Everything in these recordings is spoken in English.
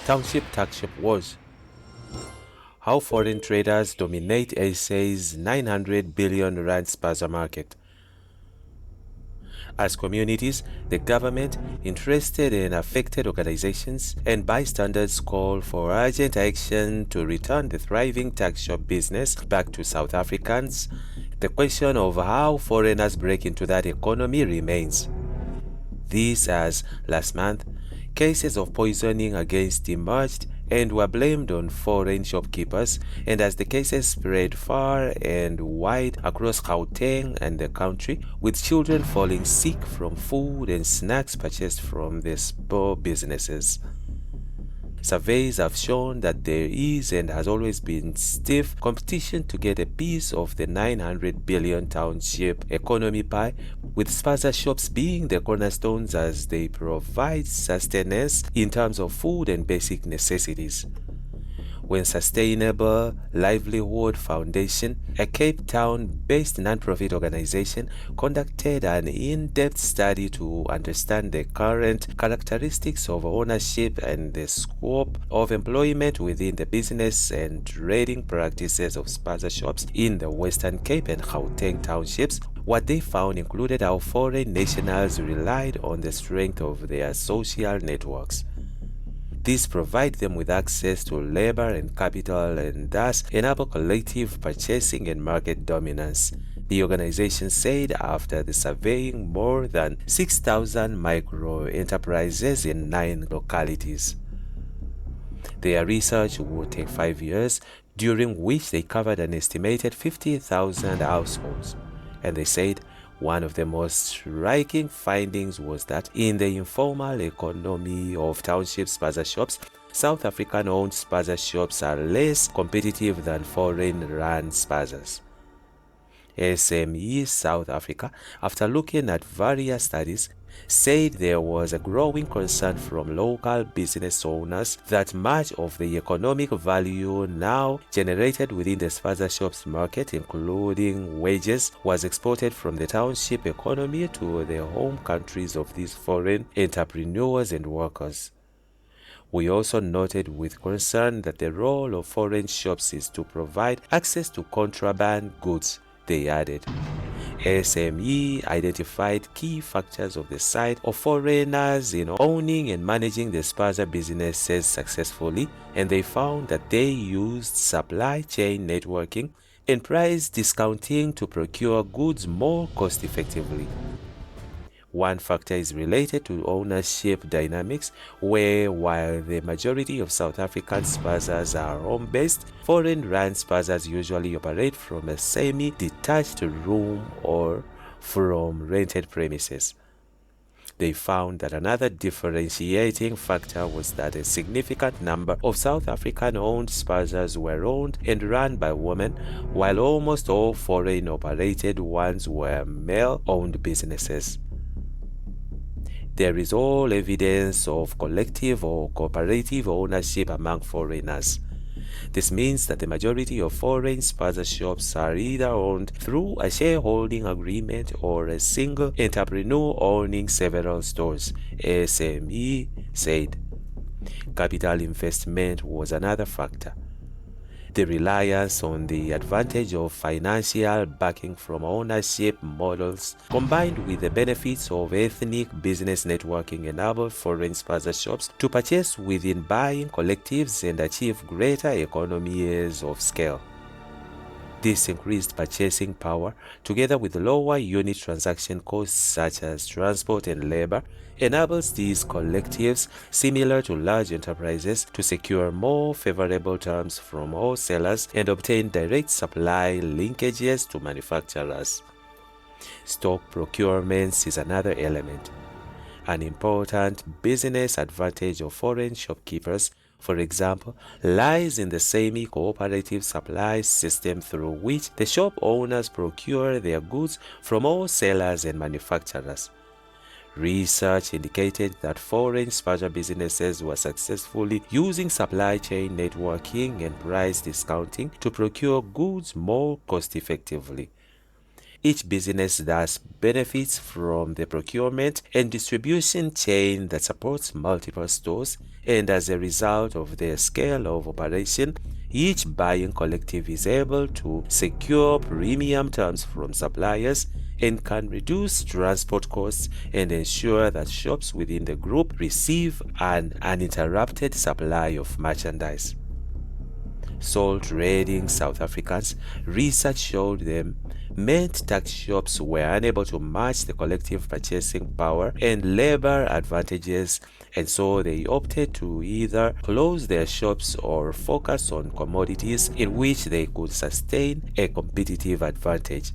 Township Tuckshop Wars. How foreign traders dominate SA's 900 billion rand Spaza market. As communities, the government, interested and affected organizations, and bystanders call for urgent action to return the thriving tuck shop business back to South Africans, the question of how foreigners break into that economy remains. This as, last month, cases of poisoning against emerged and were blamed on foreign shopkeepers, and as the cases spread far and wide across Gauteng and the country, with children falling sick from food and snacks purchased from the small businesses. Surveys have shown that there is and has always been stiff competition to get a piece of the 900 billion township economy pie, with Spaza shops being the cornerstones as they provide sustenance in terms of food and basic necessities. When Sustainable Livelihood Foundation, a Cape Town-based non-profit organization, conducted an in-depth study to understand the current characteristics of ownership and the scope of employment within the business and trading practices of Spaza shops in the Western Cape and Gauteng townships, what they found included how foreign nationals relied on the strength of their social networks. These provide them with access to labor and capital and thus enable collective purchasing and market dominance. The organization said after the surveying more than 6,000 micro-enterprises in 9 localities. Their research would take 5 years, during which they covered an estimated 50,000 households. And they said one of the most striking findings was that in the informal economy of township Spaza shops, South African-owned Spaza shops are less competitive than foreign-run Spazas. SME South Africa, after looking at various studies, said there was a growing concern from local business owners that much of the economic value now generated within the Spaza shops market, including wages, was exported from the township economy to the home countries of these foreign entrepreneurs and workers. We also noted with concern that the role of foreign shops is to provide access to contraband goods, they added. SME identified key factors of the side of foreigners in owning and managing the Spaza businesses successfully, and they found that they used supply chain networking and price discounting to procure goods more cost-effectively. One factor is related to ownership dynamics, where while the majority of South African Spazas are home-based, foreign-run Spazas usually operate from a semi-detached room or from rented premises. They found that another differentiating factor was that a significant number of South African-owned Spazas were owned and run by women, while almost all foreign-operated ones were male-owned businesses. There is all evidence of collective or cooperative ownership among foreigners. This means that the majority of foreign Spaza shops are either owned through a shareholding agreement or a single entrepreneur owning several stores, SME said. Capital investment was another factor. The reliance on the advantage of financial backing from ownership models, combined with the benefits of ethnic business networking, enabled foreign Spaza shops to purchase within buying collectives and achieve greater economies of scale. This increased purchasing power, together with lower unit transaction costs such as transport and labor, enables these collectives, similar to large enterprises, to secure more favorable terms from wholesalers and obtain direct supply linkages to manufacturers. Stock procurements is another element. An important business advantage of foreign shopkeepers, for example, lies in the semi-cooperative supply system through which the shop owners procure their goods from wholesalers and manufacturers. Research indicated that foreign Spaza businesses were successfully using supply chain networking and price discounting to procure goods more cost-effectively. Each business thus benefits from the procurement and distribution chain that supports multiple stores, and as a result of their scale of operation, each buying collective is able to secure premium terms from suppliers and can reduce transport costs and ensure that shops within the group receive an uninterrupted supply of merchandise. Sold trading South Africans, research showed them meant tax shops were unable to match the collective purchasing power and labor advantages, and so they opted to either close their shops or focus on commodities in which they could sustain a competitive advantage.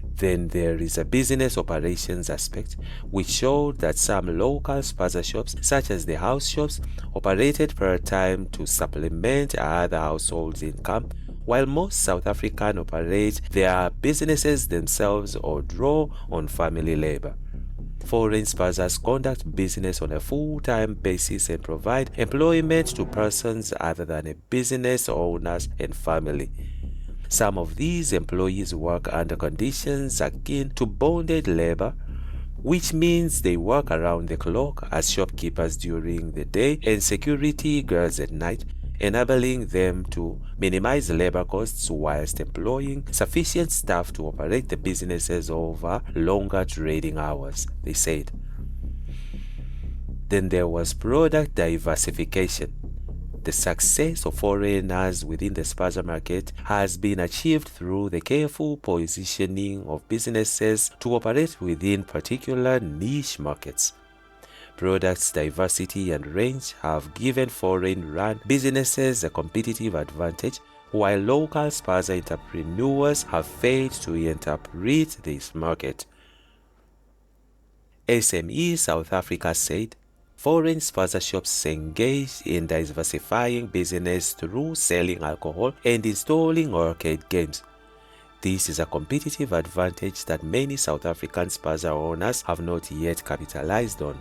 Then there is a business operations aspect, which showed that some local Spaza shops, such as the house shops, operated part-time to supplement other households' income, while most South African operate their businesses themselves or draw on family labor. Foreign Spazas conduct business on a full-time basis and provide employment to persons other than a business owners and family. Some of these employees work under conditions akin to bonded labor, which means they work around the clock as shopkeepers during the day and security guards at night, enabling them to minimize labor costs whilst employing sufficient staff to operate the businesses over longer trading hours, they said. Then there was product diversification. The success of foreigners within the Spaza market has been achieved through the careful positioning of businesses to operate within particular niche markets. Products diversity and range have given foreign-run businesses a competitive advantage, while local Spaza entrepreneurs have failed to interpret this market. SME South Africa said, foreign Spaza shops engage in diversifying business through selling alcohol and installing arcade games. This is a competitive advantage that many South African Spaza owners have not yet capitalized on.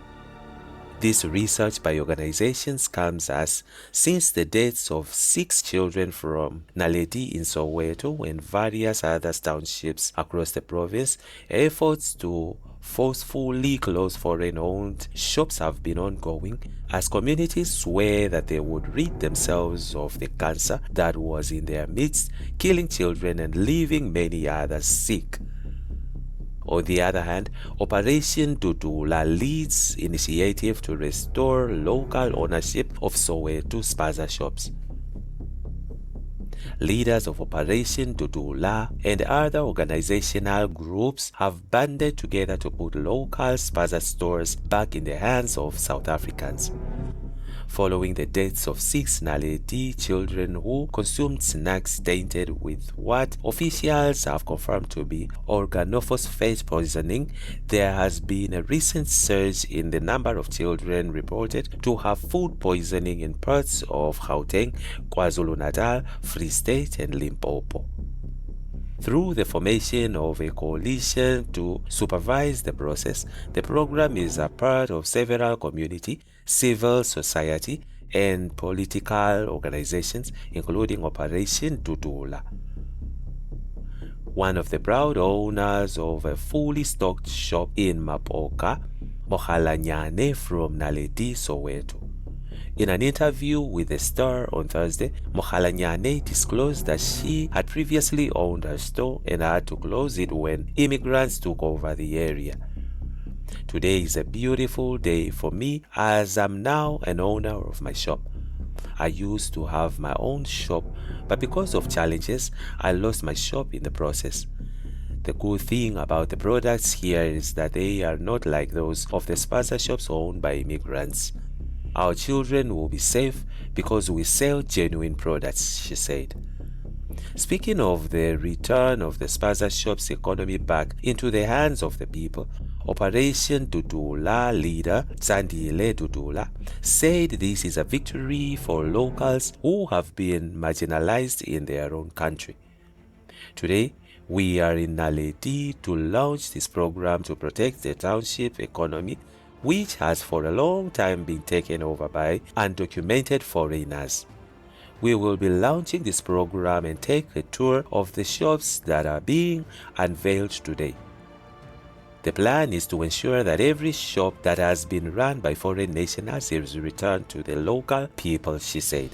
This research by organizations comes as since the deaths of 6 children from Naledi in Soweto and various other townships across the province, efforts to forcefully close foreign-owned shops have been ongoing as communities swear that they would rid themselves of the cancer that was in their midst, killing children and leaving many others sick. On the other hand, Operation Dudula leads initiative to restore local ownership of Soweto Spaza shops. Leaders of Operation Dudula and other organizational groups have banded together to put local Spaza stores back in the hands of South Africans. Following the deaths of 6 Naledi children who consumed snacks tainted with what officials have confirmed to be organophosphate poisoning, there has been a recent surge in the number of children reported to have food poisoning in parts of Gauteng, KwaZulu-Natal, Free State, and Limpopo. Through the formation of a coalition to supervise the process, the program is a part of several community, civil society, and political organizations, including Operation Dudula. One of the proud owners of a fully stocked shop in Mapoka, Mohalanyane from Naledi, Soweto. In an interview with the Star on Thursday, Mohalanyane disclosed that she had previously owned a store and had to close it when immigrants took over the area. Today is a beautiful day for me as I'm now an owner of my shop. I used to have my own shop, but because of challenges, I lost my shop in the process. The good thing about the products here is that they are not like those of the Spaza shops owned by immigrants. Our children will be safe because we sell genuine products, she said. Speaking of the return of the Spaza shop's economy back into the hands of the people, Operation Dudula leader Sandile Dudula said this is a victory for locals who have been marginalized in their own country. Today, we are in Naledi to launch this program to protect the township economy, which has for a long time been taken over by undocumented foreigners. We will be launching this program and take a tour of the shops that are being unveiled today. The plan is to ensure that every shop that has been run by foreign nationals is returned to the local people, she said.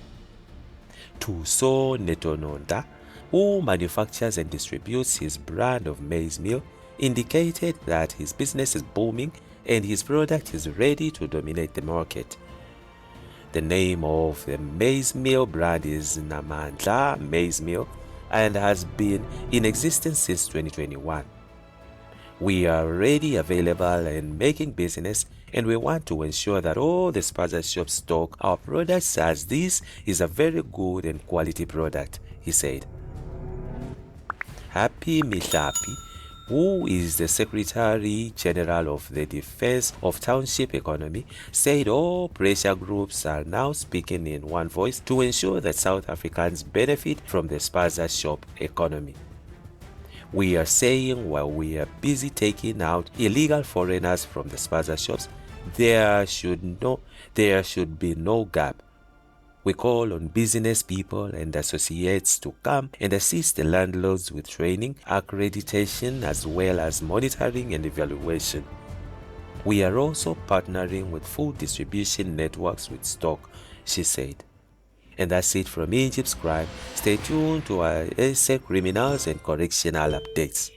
Tuso Netononda, who manufactures and distributes his brand of maize meal, indicated that his business is booming and his product is ready to dominate the market. The name of the maize meal brand is Namandla Maize Meal and has been in existence since 2021. We are already available and making business, and we want to ensure that all the Spaza shops stock our products, as this is a very good and quality product, he said. Happy Mihlapi, who is the Secretary General of the Defense of Township Economy, said all pressure groups are now speaking in one voice to ensure that South Africans benefit from the Spaza shop economy. We are saying while we are busy taking out illegal foreigners from the Spaza shops, there should be no gap. We call on business people and associates to come and assist the landlords with training, accreditation, as well as monitoring and evaluation. We are also partnering with food distribution networks with stock, she said. And that's it from Egypt Scribe. Stay tuned to our essay criminals and correctional updates.